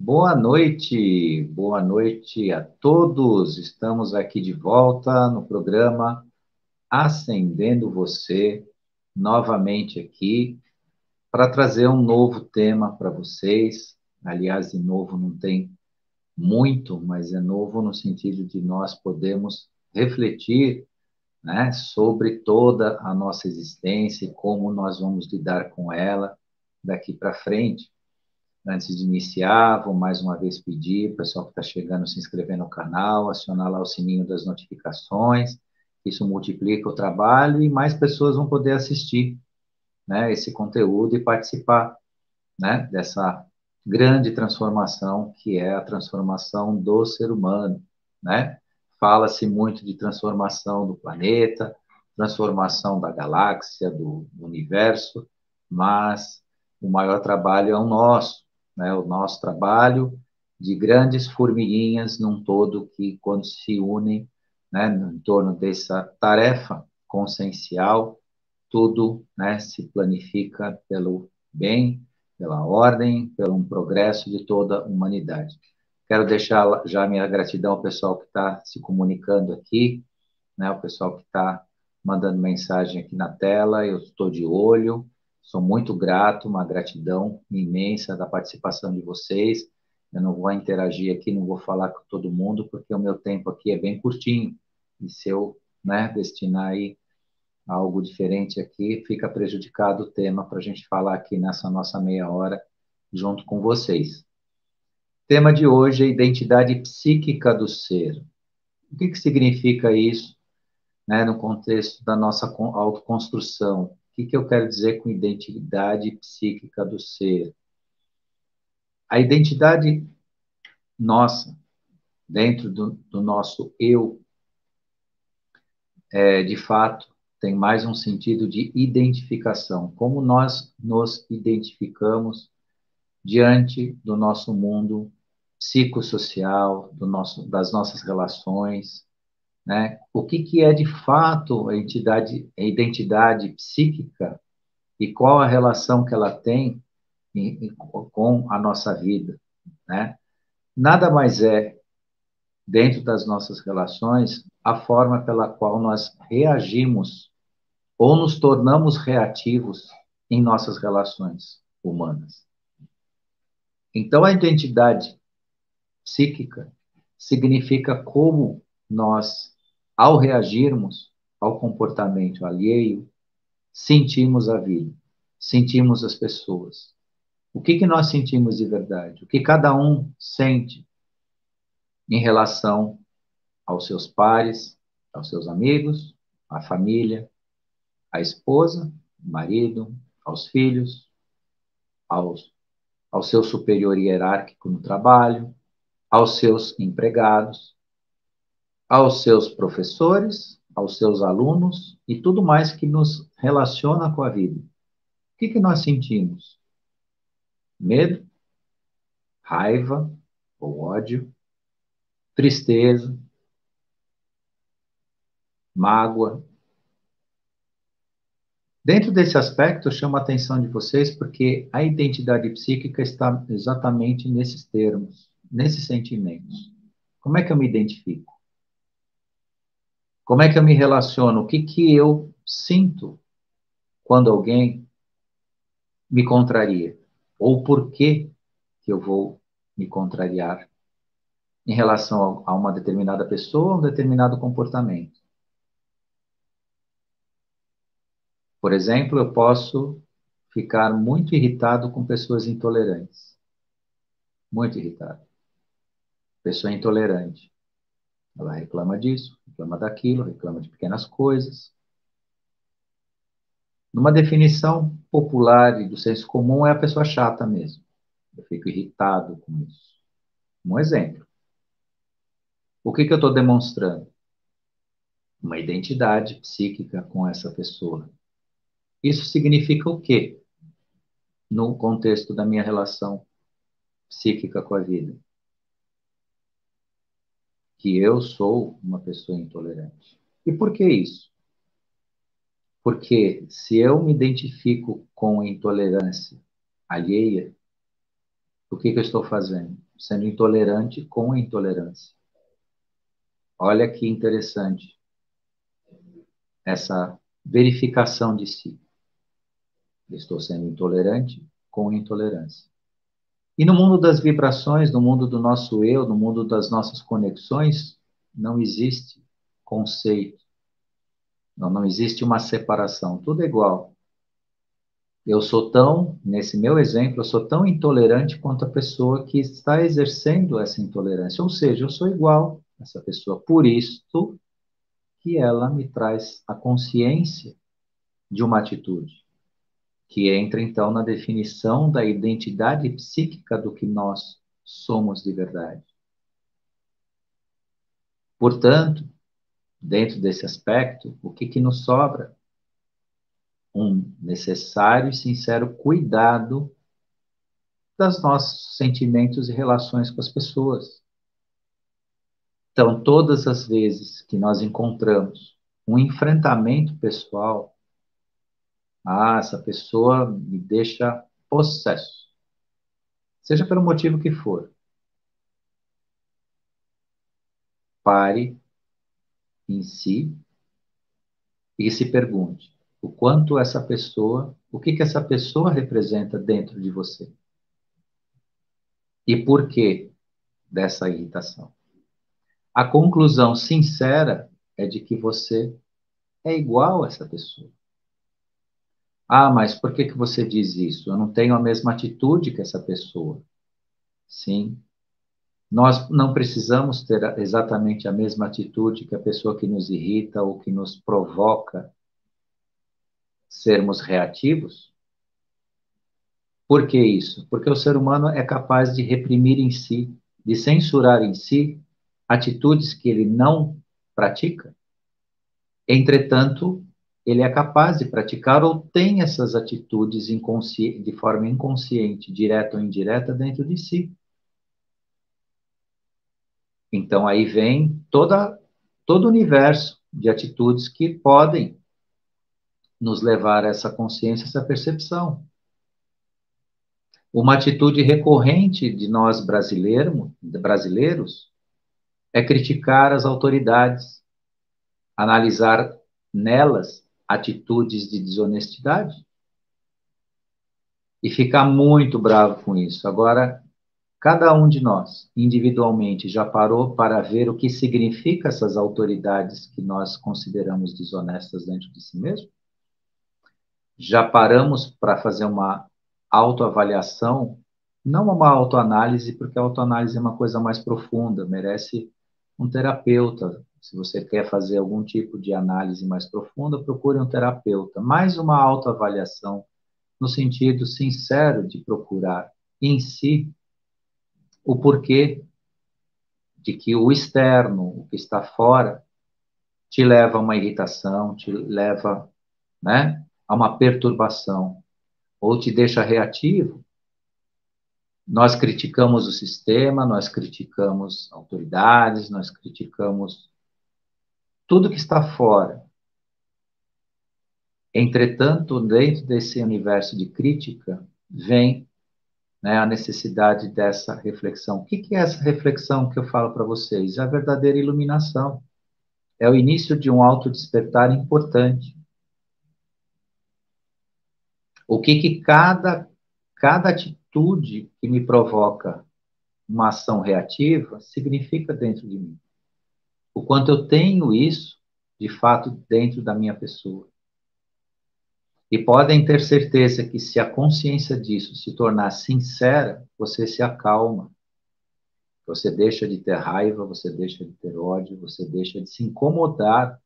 Boa noite a todos. Estamos aqui de volta no programa Acendendo Você, novamente aqui, para trazer um novo tema para vocês. Aliás, de novo não tem muito, mas é novo no sentido de nós podemos refletir, né, sobre toda a nossa existência e como nós vamos lidar com ela daqui para frente. Antes de iniciar, vou mais uma vez pedir, o pessoal que está chegando, se inscrever no canal, acionar lá o sininho das notificações, isso multiplica o trabalho e mais pessoas vão poder assistir, né, esse conteúdo e participar, né, dessa grande transformação que é a transformação do ser humano, né? Fala-se muito de transformação do planeta, transformação da galáxia, do universo, mas o maior trabalho é o nosso, né? O nosso trabalho de grandes formiguinhas num todo que, quando se unem, né, em torno dessa tarefa consciencial, tudo, né, se planifica pelo bem, pela ordem, pelo um progresso de toda a humanidade. Quero deixar já minha gratidão ao pessoal que está se comunicando aqui, né, o pessoal que está mandando mensagem aqui na tela, eu estou de olho, sou muito grato, uma gratidão imensa da participação de vocês. Eu não vou interagir aqui, não vou falar com todo mundo, porque o meu tempo aqui é bem curtinho, e se eu, né, destinar aí algo diferente aqui, fica prejudicado o tema para a gente falar aqui nessa nossa meia hora junto com vocês. O tema de hoje é identidade psíquica do ser. O que significa isso, né, no contexto da nossa autoconstrução? O que eu quero dizer com identidade psíquica do ser? A identidade nossa, dentro do nosso eu, de fato, tem mais um sentido de identificação. Como nós nos identificamos diante do nosso mundo psicossocial, das nossas relações, né? O que é de fato a identidade psíquica e qual a relação que ela tem com a nossa vida, né? Nada mais é, dentro das nossas relações, a forma pela qual nós reagimos ou nos tornamos reativos em nossas relações humanas. Então, a identidade psíquica significa como nós, ao reagirmos ao comportamento alheio, sentimos a vida, sentimos as pessoas. O que nós sentimos de verdade? O que cada um sente em relação aos seus pares, aos seus amigos, à família, à esposa, ao marido, aos filhos, aos, ao seu superior hierárquico no trabalho, aos seus empregados, aos seus professores, aos seus alunos e tudo mais que nos relaciona com a vida. O que nós sentimos? Medo, raiva ou ódio, tristeza, mágoa. Dentro desse aspecto, eu chamo a atenção de vocês porque a identidade psíquica está exatamente nesses termos, nesses sentimentos. Como é que eu me identifico? Como é que eu me relaciono? O que eu sinto quando alguém me contraria? Ou por que eu vou me contrariar em relação a uma determinada pessoa, a um determinado comportamento? Por exemplo, eu posso ficar muito irritado com pessoas intolerantes. Muito irritado. Pessoa intolerante. Ela reclama disso, reclama daquilo, reclama de pequenas coisas. Numa definição popular e do senso comum, é a pessoa chata mesmo. Eu fico irritado com isso. Um exemplo. O que eu estou demonstrando? Uma identidade psíquica com essa pessoa. Isso significa o quê? No contexto da minha relação psíquica com a vida? Que eu sou uma pessoa intolerante. E por que isso? Porque se eu me identifico com a intolerância alheia, o que eu estou fazendo? sendo intolerante com a intolerância. Olha que interessante essa verificação de si. Estou sendo intolerante com a intolerância. E no mundo das vibrações, no mundo do nosso eu, no mundo das nossas conexões, não existe conceito. Não existe uma separação. Tudo é igual. Eu sou tão, nesse meu exemplo, eu sou tão intolerante quanto a pessoa que está exercendo essa intolerância. Ou seja, eu sou igual a essa pessoa. Por isso que ela me traz a consciência de uma atitude, que entra então na definição da identidade psíquica do que nós somos de verdade. Portanto, dentro desse aspecto, o que nos sobra? Um necessário e sincero cuidado dos nossos sentimentos e relações com as pessoas. Então, todas as vezes que nós encontramos um enfrentamento pessoal, essa pessoa me deixa possesso, seja pelo motivo que for, pare em si e se pergunte o quanto essa pessoa, o que essa pessoa representa dentro de você e por que dessa irritação. A conclusão sincera é de que você é igual a essa pessoa. Mas por que você diz isso? Eu não tenho a mesma atitude que essa pessoa. Sim, nós não precisamos ter exatamente a mesma atitude que a pessoa que nos irrita ou que nos provoca sermos reativos. Por que isso? Porque o ser humano é capaz de reprimir em si, de censurar em si atitudes que ele não pratica. Entretanto, ele é capaz de praticar ou tem essas atitudes de forma inconsciente, direta ou indireta, dentro de si. Então, aí vem todo o universo de atitudes que podem nos levar a essa consciência, essa percepção. Uma atitude recorrente de nós brasileiros é criticar as autoridades, analisar nelas atitudes de desonestidade e ficar muito bravo com isso. Agora, cada um de nós, individualmente, já parou para ver o que significa essas autoridades que nós consideramos desonestas dentro de si mesmo? Já paramos para fazer uma autoavaliação, não uma autoanálise, porque a autoanálise é uma coisa mais profunda, merece um terapeuta. Se você quer fazer algum tipo de análise mais profunda, procure um terapeuta. Mais uma autoavaliação, no sentido sincero de procurar em si o porquê de que o externo, o que está fora, te leva a uma irritação, te leva, né, a uma perturbação, ou te deixa reativo. Nós criticamos o sistema, nós criticamos autoridades, nós criticamos tudo que está fora. Entretanto, dentro desse universo de crítica, vem, né, a necessidade dessa reflexão. O que é essa reflexão que eu falo para vocês? É a verdadeira iluminação. É o início de um autodespertar importante. O que cada atitude que me provoca uma ação reativa significa dentro de mim. O quanto eu tenho isso, de fato, dentro da minha pessoa. E podem ter certeza que se a consciência disso se tornar sincera, você se acalma. Você deixa de ter raiva, você deixa de ter ódio, você deixa de se incomodar,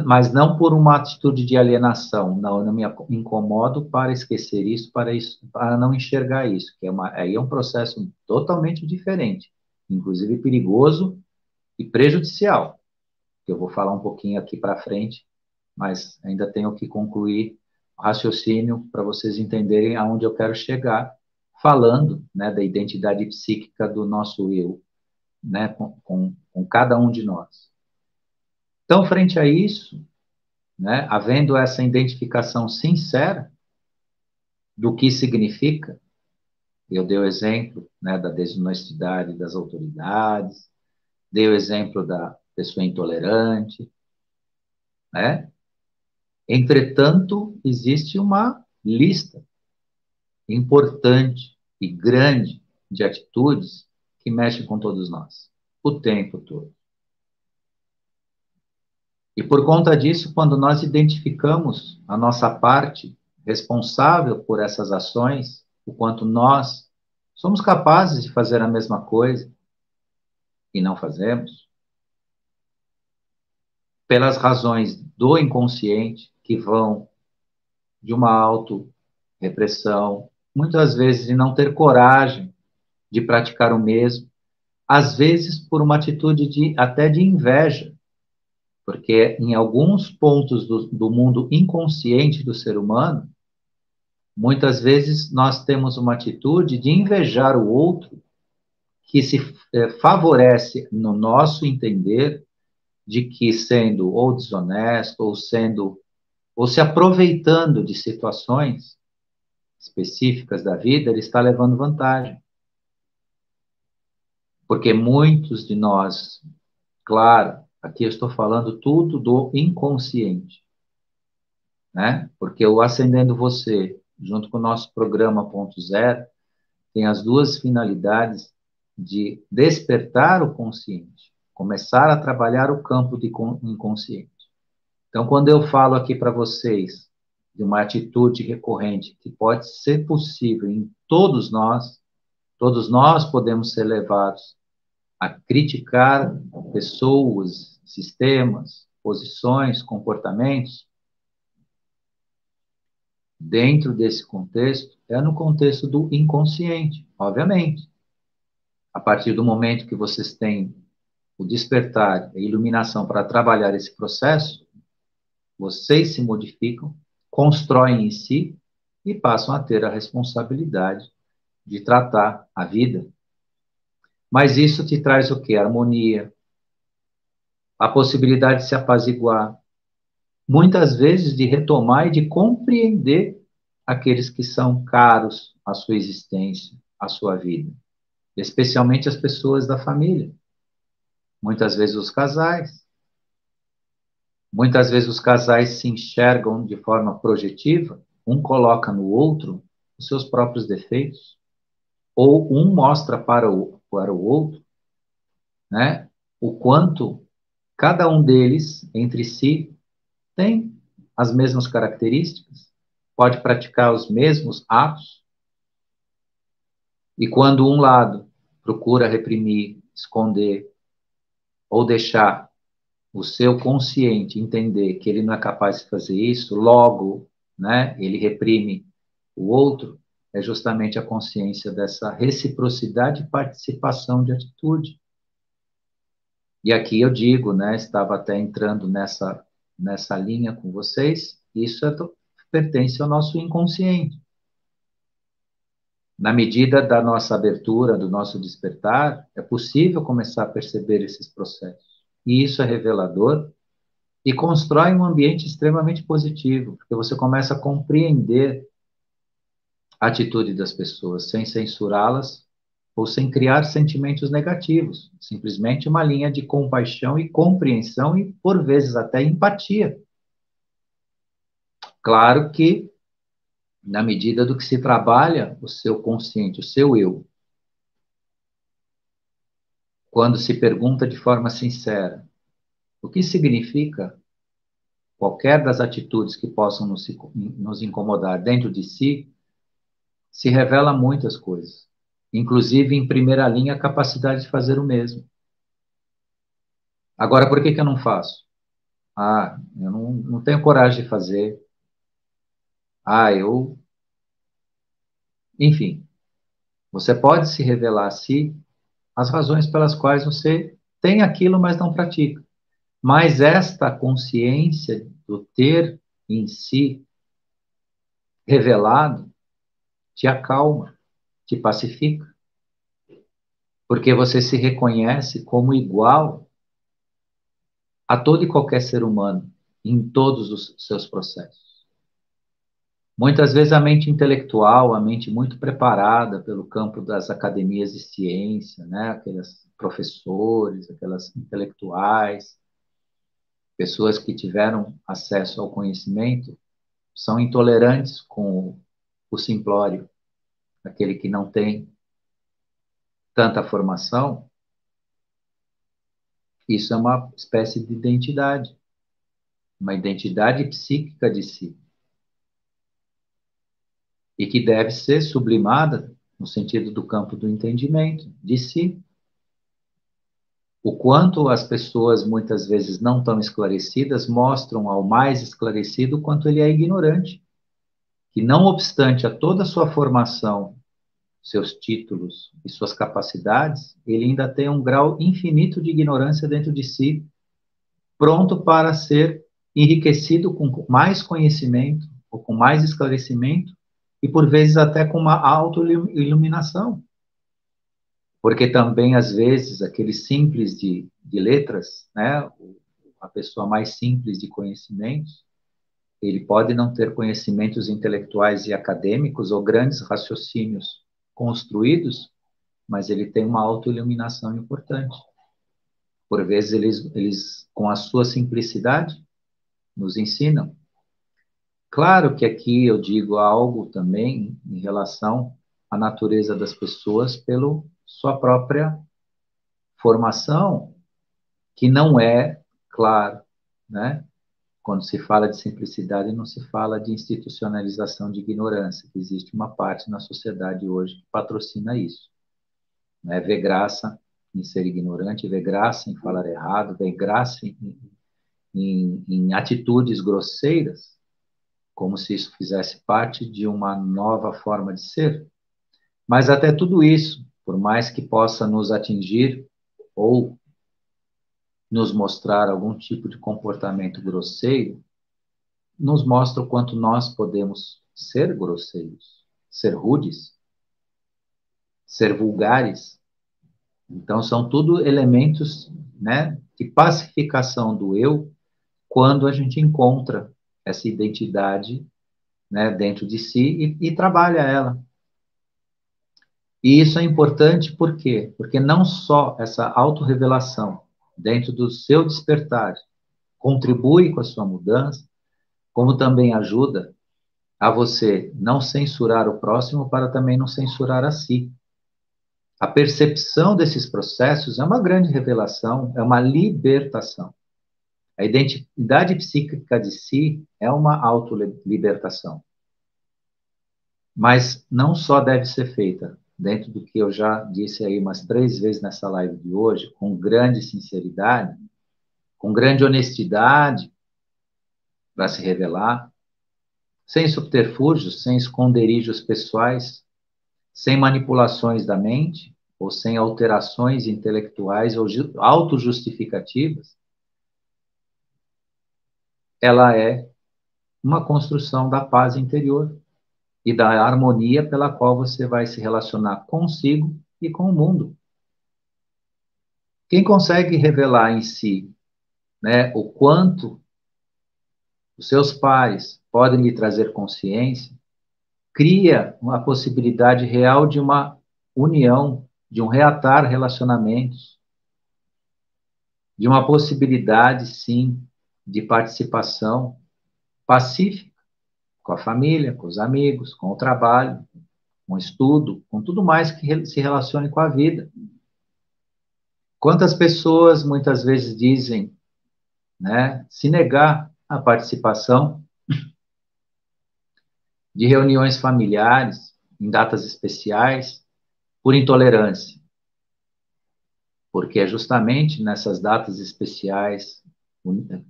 mas não por uma atitude de alienação. Não, eu não me incomodo para esquecer isso, para não enxergar isso, que aí é um processo totalmente diferente, inclusive perigoso e prejudicial, que eu vou falar um pouquinho aqui para frente, mas ainda tenho que concluir o raciocínio para vocês entenderem aonde eu quero chegar, falando, né, da identidade psíquica do nosso eu, né, com cada um de nós. Então, frente a isso, né, havendo essa identificação sincera do que significa, Eu dei o exemplo, né, da desonestidade das autoridades, dei o exemplo da pessoa intolerante, né? Entretanto, existe uma lista importante e grande de atitudes que mexem com todos nós, o tempo todo. E por conta disso, quando nós identificamos a nossa parte responsável por essas ações, o quanto nós somos capazes de fazer a mesma coisa e não fazemos, pelas razões do inconsciente que vão de uma auto-repressão, muitas vezes de não ter coragem de praticar o mesmo, às vezes por uma atitude até de inveja, porque em alguns pontos do mundo inconsciente do ser humano, muitas vezes nós temos uma atitude de invejar o outro que se favorece, no nosso entender, de que sendo ou desonesto ou se aproveitando de situações específicas da vida, ele está levando vantagem. Porque muitos de nós, claro, aqui eu estou falando tudo do inconsciente, né? Porque o Ascendendo Você, junto com o nosso programa Ponto Zero, tem as duas finalidades de despertar o consciente, começar a trabalhar o campo do inconsciente. Então, quando eu falo aqui para vocês de uma atitude recorrente que pode ser possível em todos nós podemos ser levados a criticar pessoas, sistemas, posições, comportamentos. Dentro desse contexto, é no contexto do inconsciente, obviamente. A partir do momento que vocês têm o despertar, a iluminação para trabalhar esse processo, vocês se modificam, constroem em si e passam a ter a responsabilidade de tratar a vida. Mas isso te traz o quê? Harmonia, a possibilidade de se apaziguar, muitas vezes de retomar e de compreender aqueles que são caros à sua existência, à sua vida, especialmente as pessoas da família, muitas vezes os casais. Muitas vezes os casais se enxergam de forma projetiva, um coloca no outro os seus próprios defeitos, ou um mostra para o outro, né, o quanto cada um deles, entre si, tem as mesmas características, pode praticar os mesmos atos, e quando um lado procura reprimir, esconder, ou deixar o seu consciente entender que ele não é capaz de fazer isso, logo, né, ele reprime o outro, é justamente a consciência dessa reciprocidade e participação de atitude. E aqui eu digo, né, estava até entrando nessa linha com vocês, isso pertence ao nosso inconsciente. Na medida da nossa abertura, do nosso despertar, é possível começar a perceber esses processos. E isso é revelador e constrói um ambiente extremamente positivo, porque você começa a compreender a atitude das pessoas sem censurá-las ou sem criar sentimentos negativos, simplesmente uma linha de compaixão e compreensão e, por vezes, até empatia. Claro que, na medida do que se trabalha o seu consciente, o seu eu, quando se pergunta de forma sincera o que significa qualquer das atitudes que possam nos incomodar dentro de si, se revela muitas coisas, inclusive, em primeira linha, a capacidade de fazer o mesmo. Agora, por que eu não faço? Ah, eu não tenho coragem de fazer. Ah, eu. Enfim, você pode se revelar a si as razões pelas quais você tem aquilo, mas não pratica. Mas esta consciência do ter em si revelado te acalma, te pacifica, porque você se reconhece como igual a todo e qualquer ser humano em todos os seus processos. Muitas vezes a mente intelectual, a mente muito preparada pelo campo das academias de ciência, né? Aqueles professores, aquelas intelectuais, pessoas que tiveram acesso ao conhecimento, são intolerantes com o simplório, aquele que não tem tanta formação. Isso é uma espécie de identidade, uma identidade psíquica de si, e que deve ser sublimada no sentido do campo do entendimento de si. O quanto as pessoas muitas vezes não tão esclarecidas mostram ao mais esclarecido o quanto ele é ignorante, que não obstante a toda a sua formação, seus títulos e suas capacidades, ele ainda tem um grau infinito de ignorância dentro de si, pronto para ser enriquecido com mais conhecimento ou com mais esclarecimento e por vezes até com uma autoiluminação. Porque também, às vezes, aquele simples de letras, né, a pessoa mais simples de conhecimentos, ele pode não ter conhecimentos intelectuais e acadêmicos ou grandes raciocínios construídos, mas ele tem uma autoiluminação importante. Por vezes, eles, com a sua simplicidade, nos ensinam. Claro que aqui eu digo algo também em relação à natureza das pessoas pela sua própria formação, que não é, claro, né? Quando se fala de simplicidade, não se fala de institucionalização de ignorância, que existe uma parte na sociedade hoje que patrocina isso. Né? Vê graça em ser ignorante, vê graça em falar errado, vê graça em atitudes grosseiras, como se isso fizesse parte de uma nova forma de ser. Mas até tudo isso, por mais que possa nos atingir ou nos mostrar algum tipo de comportamento grosseiro, nos mostra o quanto nós podemos ser grosseiros, ser rudes, ser vulgares. Então, são tudo elementos, né, de pacificação do eu, quando a gente encontra essa identidade, né, dentro de si e trabalha ela. E isso é importante por quê? Porque não só essa autorrevelação dentro do seu despertar contribui com a sua mudança, como também ajuda a você não censurar o próximo para também não censurar a si. A percepção desses processos é uma grande revelação, é uma libertação. A identidade psíquica de si é uma autolibertação. Mas não só deve ser feita, dentro do que eu já disse aí umas 3 vezes nessa live de hoje, com grande sinceridade, com grande honestidade para se revelar, sem subterfúgios, sem esconderijos pessoais, sem manipulações da mente, ou sem alterações intelectuais ou autojustificativas, ela é uma construção da paz interior e da harmonia pela qual você vai se relacionar consigo e com o mundo. Quem consegue revelar em si, né, o quanto os seus pares podem lhe trazer consciência, cria uma possibilidade real de uma união, de um reatar relacionamentos, de uma possibilidade, sim, de participação pacífica com a família, com os amigos, com o trabalho, com o estudo, com tudo mais que se relacione com a vida. Quantas pessoas muitas vezes dizem, né, se negar à participação de reuniões familiares em datas especiais por intolerância, porque é justamente nessas datas especiais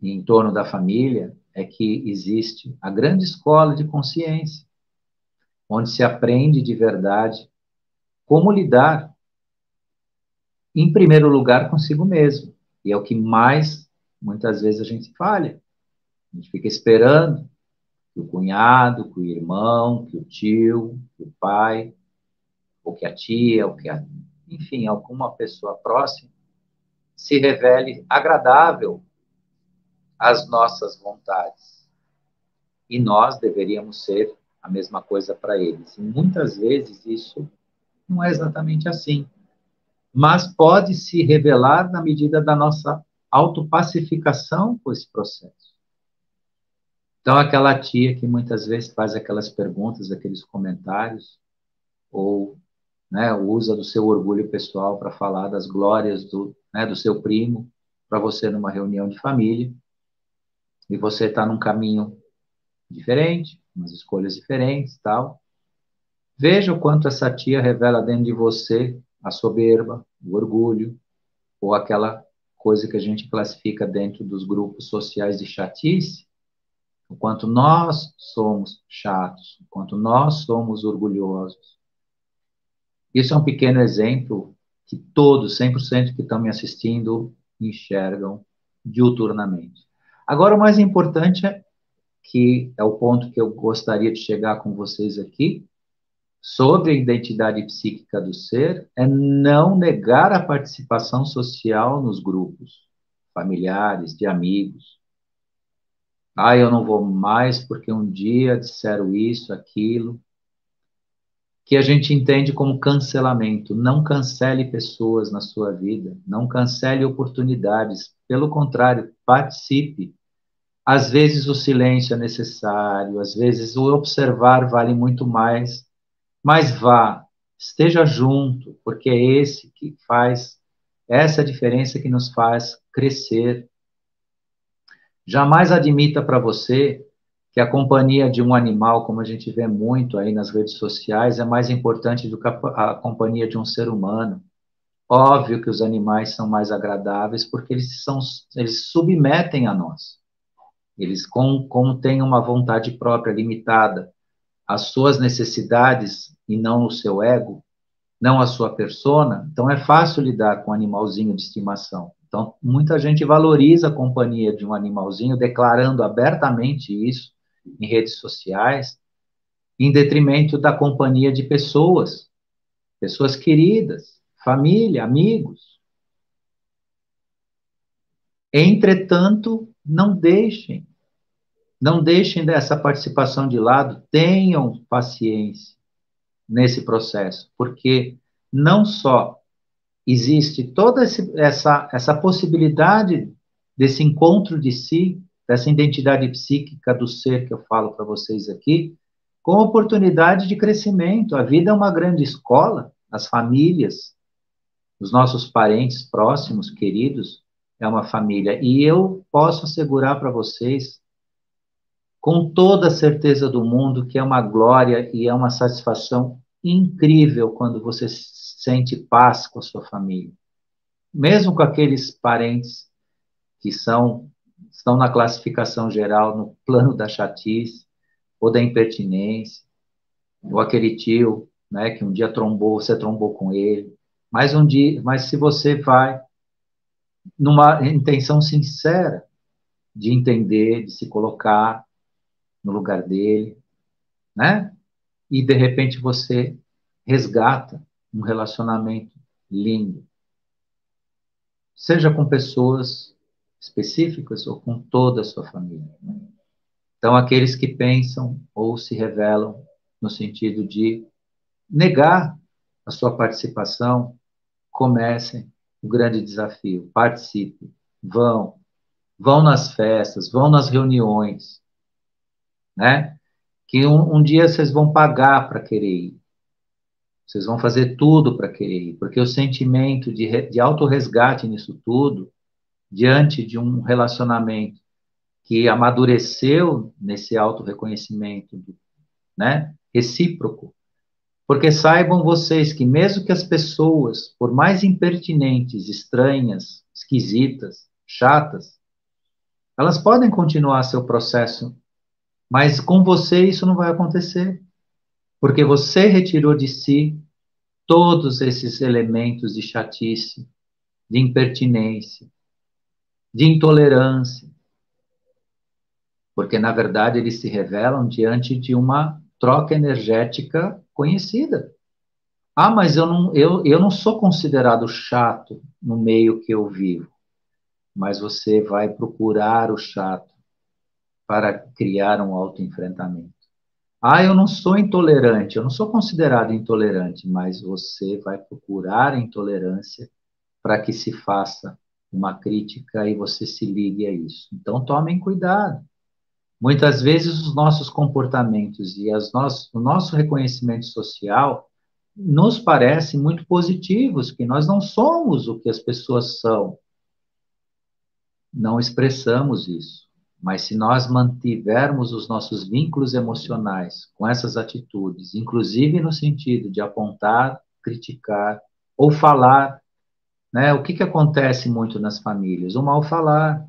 em torno da família é que existe a grande escola de consciência, onde se aprende de verdade como lidar, em primeiro lugar, consigo mesmo. E é o que mais, muitas vezes, a gente falha. A gente fica esperando que o cunhado, que o irmão, que o tio, que o pai, ou que a tia, ou que enfim, alguma pessoa próxima se revele agradável às nossas vontades. E nós deveríamos ser a mesma coisa para eles. E muitas vezes isso não é exatamente assim, mas pode se revelar na medida da nossa autopacificação com esse processo. Então, aquela tia que muitas vezes faz aquelas perguntas, aqueles comentários, ou, né, usa do seu orgulho pessoal para falar das glórias do seu primo para você numa reunião de família, e você está num caminho diferente, umas escolhas diferentes, tal. Veja o quanto essa tia revela dentro de você a soberba, o orgulho, ou aquela coisa que a gente classifica dentro dos grupos sociais de chatice, o quanto nós somos chatos, o quanto nós somos orgulhosos. Isso é um pequeno exemplo que todos, 100% que estão me assistindo, enxergam diuturnamente. Agora, o mais importante é que é o ponto que eu gostaria de chegar com vocês aqui, sobre a identidade psíquica do ser, é não negar a participação social nos grupos familiares, de amigos. Ah, eu não vou mais porque um dia disseram isso, aquilo, que a gente entende como cancelamento. Não cancele pessoas na sua vida, não cancele oportunidades. Pelo contrário, participe. Às vezes o silêncio é necessário, às vezes o observar vale muito mais, mas vá, esteja junto, porque é esse que faz, essa diferença que nos faz crescer. Jamais admita para você que a companhia de um animal, como a gente vê muito aí nas redes sociais, é mais importante do que a companhia de um ser humano. Óbvio que os animais são mais agradáveis porque eles submetem a nós. Eles, como têm uma vontade própria limitada, às suas necessidades e não o seu ego, não a sua persona, então é fácil lidar com um animalzinho de estimação. Então, muita gente valoriza a companhia de um animalzinho, declarando abertamente isso em redes sociais, em detrimento da companhia de pessoas, pessoas queridas, família, amigos. Entretanto, não deixem dessa participação de lado, tenham paciência nesse processo, porque não só existe toda essa possibilidade desse encontro de si, dessa identidade psíquica do ser que eu falo para vocês aqui, com oportunidade de crescimento. A vida é uma grande escola, as famílias, os nossos parentes próximos, queridos, é uma família. E eu posso assegurar para vocês, com toda a certeza do mundo, que é uma glória e é uma satisfação incrível quando você sente paz com a sua família, mesmo com aqueles parentes que estão na classificação geral, no plano da chatice, ou da impertinência, ou aquele tio, né, que um dia você trombou com ele, mas se você vai numa intenção sincera de entender, de se colocar no lugar dele, né, e de repente você resgata um relacionamento lindo, seja com pessoas específicas ou com toda a sua família. Então, aqueles que pensam ou se revelam no sentido de negar a sua participação, comecem o grande desafio. Participem, vão nas festas, vão nas reuniões, né? Que um dia vocês vão pagar para querer ir. Vocês vão fazer tudo para querer ir, porque o sentimento de autorresgate nisso tudo, diante de um relacionamento que amadureceu nesse autorreconhecimento, né, recíproco, porque saibam vocês que mesmo que as pessoas, por mais impertinentes, estranhas, esquisitas, chatas, elas podem continuar seu processo, mas com você isso não vai acontecer, porque você retirou de si todos esses elementos de chatice, de impertinência, de intolerância, porque na verdade eles se revelam diante de uma troca energética conhecida. Ah, mas eu não sou considerado chato no meio que eu vivo, mas você vai procurar o chato para criar um autoenfrentamento. Ah, eu não sou intolerante, eu não sou considerado intolerante, mas você vai procurar a intolerância para que se faça uma crítica e você se ligue a isso. Então, tomem cuidado. Muitas vezes os nossos comportamentos e o nosso reconhecimento social nos parecem muito positivos, que nós não somos o que as pessoas são, não expressamos isso. Mas se nós mantivermos os nossos vínculos emocionais com essas atitudes, inclusive no sentido de apontar, criticar ou falar, né? O que que acontece muito nas famílias? O mal falar.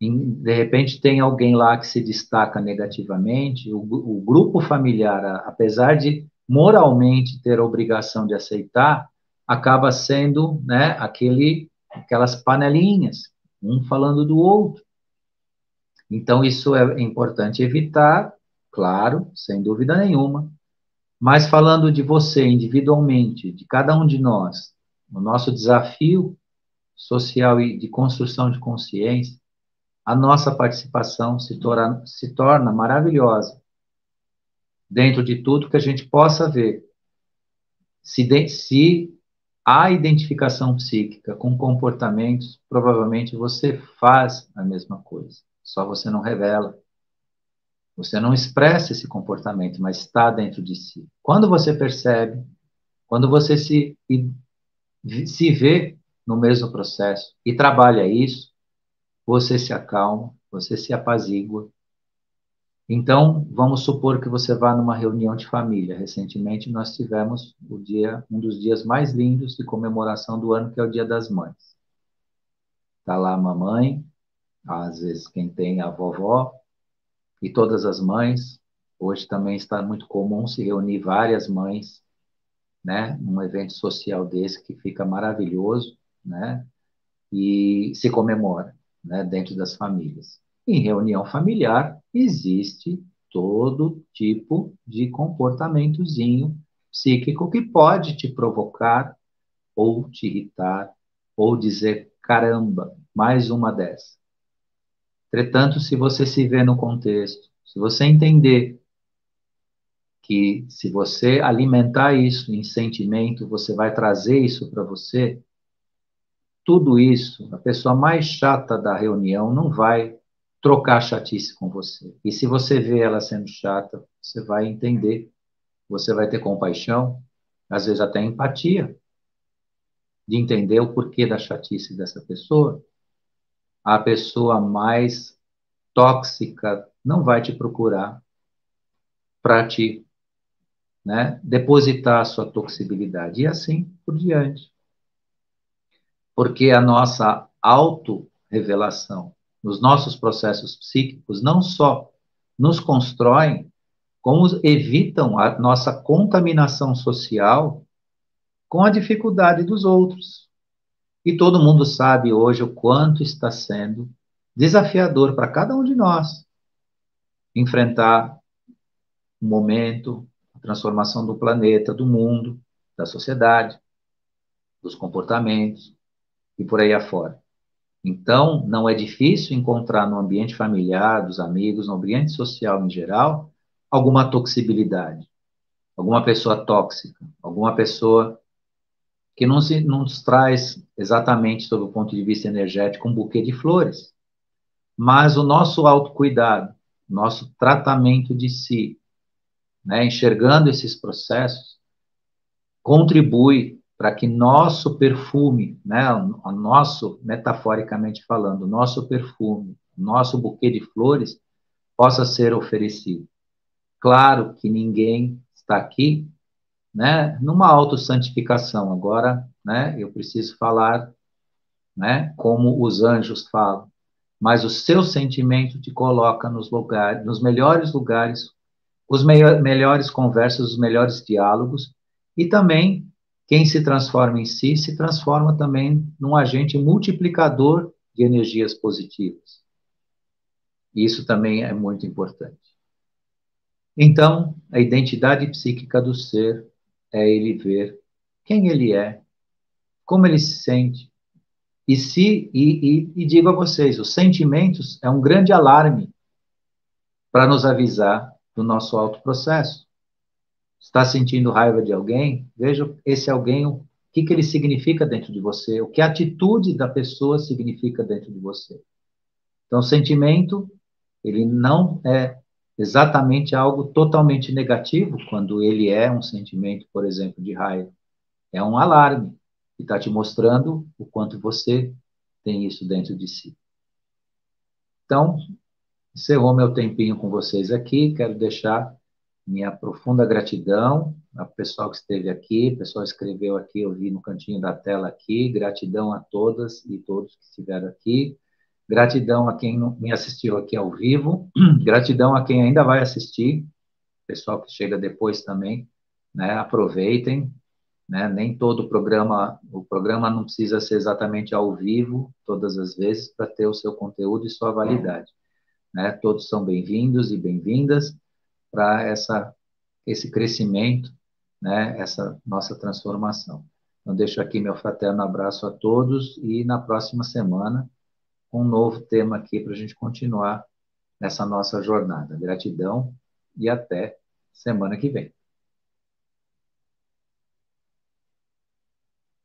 De repente tem alguém lá que se destaca negativamente, o grupo familiar, apesar de moralmente ter a obrigação de aceitar, acaba sendo, né, aquelas panelinhas, um falando do outro. Então, isso é importante evitar, claro, sem dúvida nenhuma, mas falando de você individualmente, de cada um de nós, o nosso desafio social e de construção de consciência, a nossa participação se torna maravilhosa, dentro de tudo que a gente possa ver. Se há identificação psíquica com comportamentos, provavelmente você faz a mesma coisa, só você não revela. Você não expressa esse comportamento, mas está dentro de si. Quando você percebe, quando você se vê no mesmo processo e trabalha isso, você se acalma, você se apazigua. Então, vamos supor que você vá numa reunião de família. Recentemente, nós tivemos um dos dias mais lindos de comemoração do ano, que é o Dia das Mães. Está lá a mamãe, às vezes quem tem a vovó, e todas as mães. Hoje também está muito comum se reunir várias mães, né, num evento social desse que fica maravilhoso, né, e se comemora, né, dentro das famílias. Em reunião familiar existe todo tipo de comportamentozinho psíquico que pode te provocar ou te irritar ou dizer caramba, mais uma dessa. Entretanto, se você se vê no contexto, se você entender que se você alimentar isso em sentimento, você vai trazer isso para você, tudo isso, a pessoa mais chata da reunião não vai trocar chatice com você. E se você vê ela sendo chata, você vai entender, você vai ter compaixão, às vezes até empatia, de entender o porquê da chatice dessa pessoa. A pessoa mais tóxica não vai te procurar para te, né, depositar a sua toxicidade. E assim por diante. Porque a nossa autorrevelação, os nossos processos psíquicos, não só nos constroem, como evitam a nossa contaminação social com a dificuldade dos outros. E todo mundo sabe hoje o quanto está sendo desafiador para cada um de nós enfrentar o momento, a transformação do planeta, do mundo, da sociedade, dos comportamentos e por aí afora. Então, não é difícil encontrar no ambiente familiar, dos amigos, no ambiente social em geral, alguma toxicidade, alguma pessoa tóxica, alguma pessoa que não nos traz exatamente, sob o ponto de vista energético, um buquê de flores. Mas o nosso autocuidado, nosso tratamento de si, né, enxergando esses processos, contribui para que nosso perfume, né, o nosso, metaforicamente falando, nosso perfume, nosso buquê de flores, possa ser oferecido. Claro que ninguém está aqui, né, numa autossantificação. Agora, né, eu preciso falar, né, como os anjos falam. Mas o seu sentimento te coloca nos lugares, nos melhores lugares, os melhores conversas, os melhores diálogos, e também quem se transforma em si se transforma também num agente multiplicador de energias positivas. Isso também é muito importante. Então, a identidade psíquica do ser é ele ver quem ele é, como ele se sente. E digo a vocês, os sentimentos é um grande alarme para nos avisar do nosso autoprocesso. Está sentindo raiva de alguém? Veja esse alguém, o que ele significa dentro de você, o que a atitude da pessoa significa dentro de você. Então, sentimento, ele não é exatamente algo totalmente negativo quando ele é um sentimento, por exemplo, de raiva. É um alarme que está te mostrando o quanto você tem isso dentro de si. Então, encerrou meu tempinho com vocês aqui. Quero deixar minha profunda gratidão ao pessoal que esteve aqui, o pessoal que escreveu aqui, eu vi no cantinho da tela aqui. Gratidão a todas e todos que estiveram aqui. Gratidão a quem me assistiu aqui ao vivo. Gratidão a quem ainda vai assistir. Pessoal que chega depois também, né? Aproveitem, né? Nem todo o programa não precisa ser exatamente ao vivo todas as vezes para ter o seu conteúdo e sua validade, né? Todos são bem-vindos e bem-vindas para esse crescimento, né? Essa nossa transformação. Então, deixo aqui meu fraterno abraço a todos e na próxima semana um novo tema aqui para a gente continuar nessa nossa jornada. Gratidão e até semana que vem.